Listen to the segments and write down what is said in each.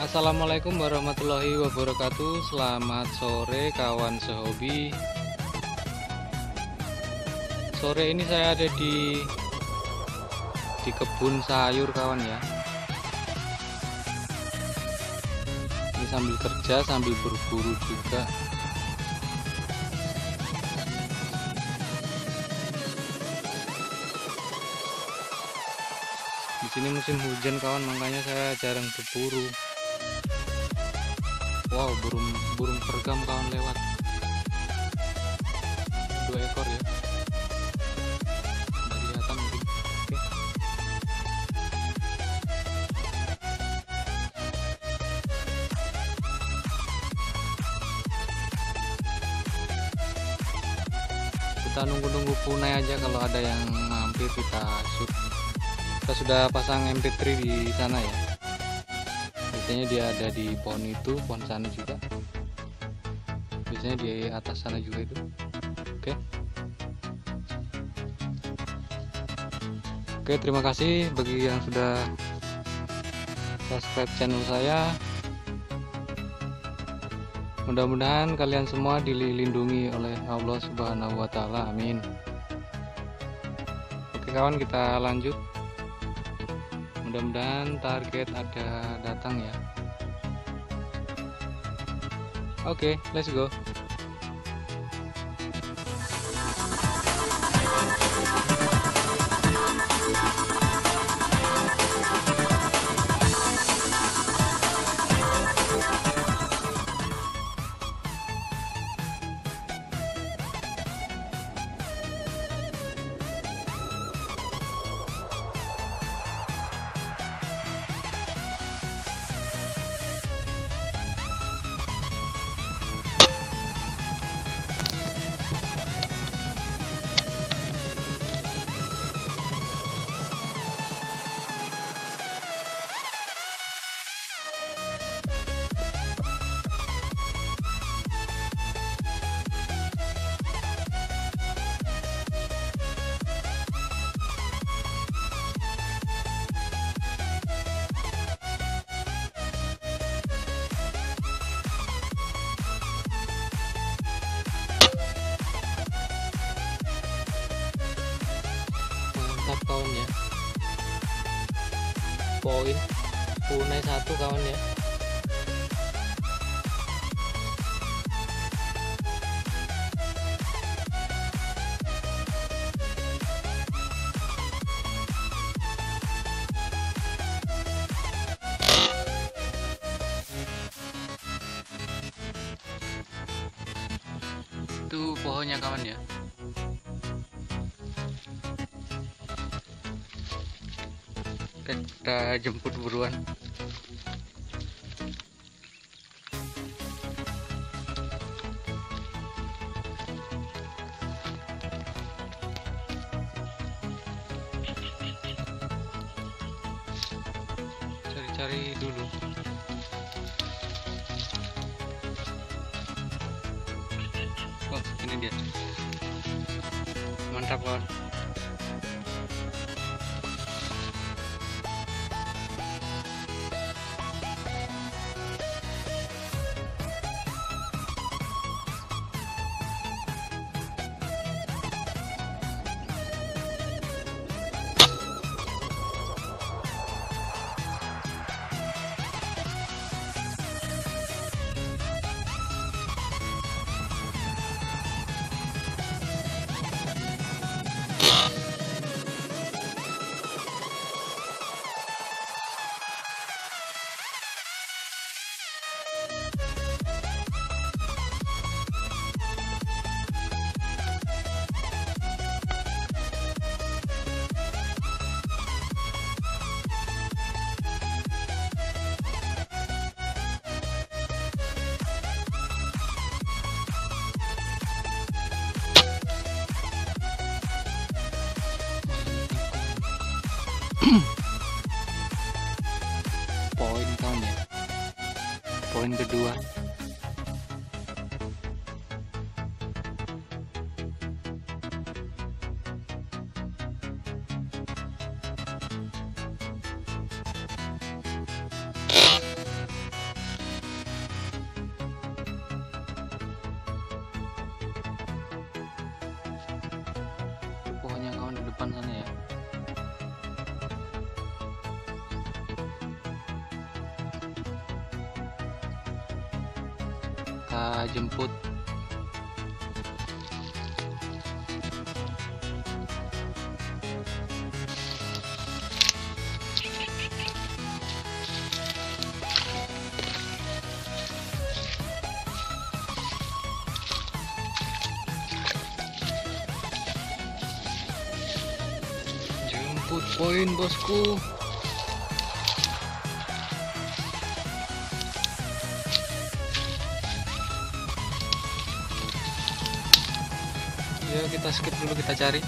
Assalamualaikum warahmatullahi wabarakatuh. Selamat sore kawan sehobi. Sore ini saya ada di kebun sayur kawan ya. Ini sambil kerja sambil berburu juga. Di sini musim hujan kawan, makanya saya jarang berburu. Wow, burung peregam kawan lewat. 2 ekor ya. Nggak kelihatan mungkin. Oke. Kita nunggu-nunggu punai aja, kalau ada yang mampir kita shoot. Kita sudah pasang MP3 di sana ya. Biasanya dia ada di pohon itu, pohon sana juga. Biasanya di atas sana juga itu. Oke. Oke, terima kasih bagi yang sudah subscribe channel saya. Mudah-mudahan kalian semua dilindungi oleh Allah Subhanahu wa Ta'ala. Amin. Oke kawan, kita lanjut. Mudah-mudahan target ada datang ya. Oke, let's go. Mantap kawan ya. Poin punai 1 kawan ya. Itu pohonnya kawan ya. Kita jemput buruan. Cari-cari dulu. Oh, ini dia. Mantap kawan. Poin kawan ya. Poin kedua. kita jemput. Jemput poin bosku. Ya kita skip dulu, kita cari.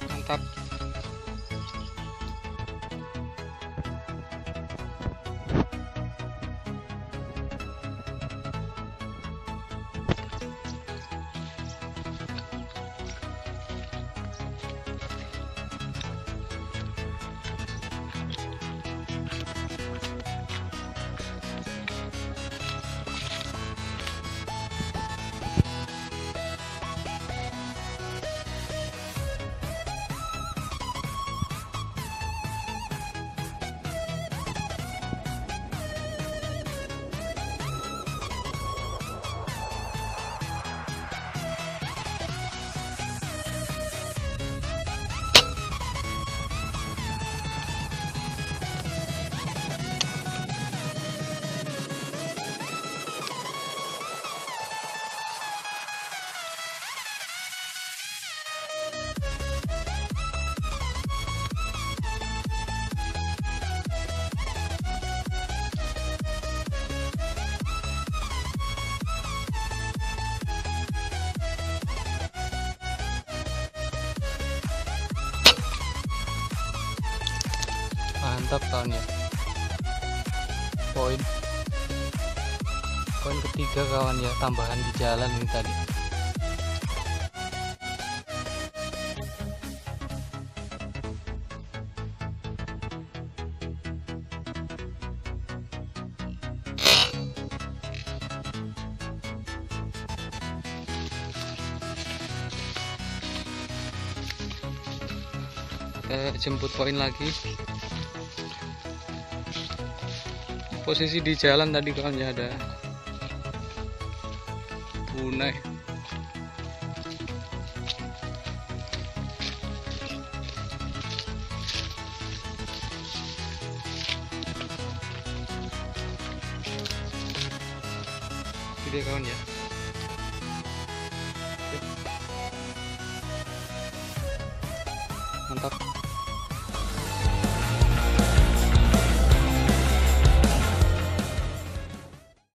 Mantap. Mantap kawan ya. Poin ketiga kawan ya, tambahan di jalan ini tadi. Kita jemput poin lagi. Posisi di jalan tadi kawan ya, ada punai. Gede kawan ya. Mantap.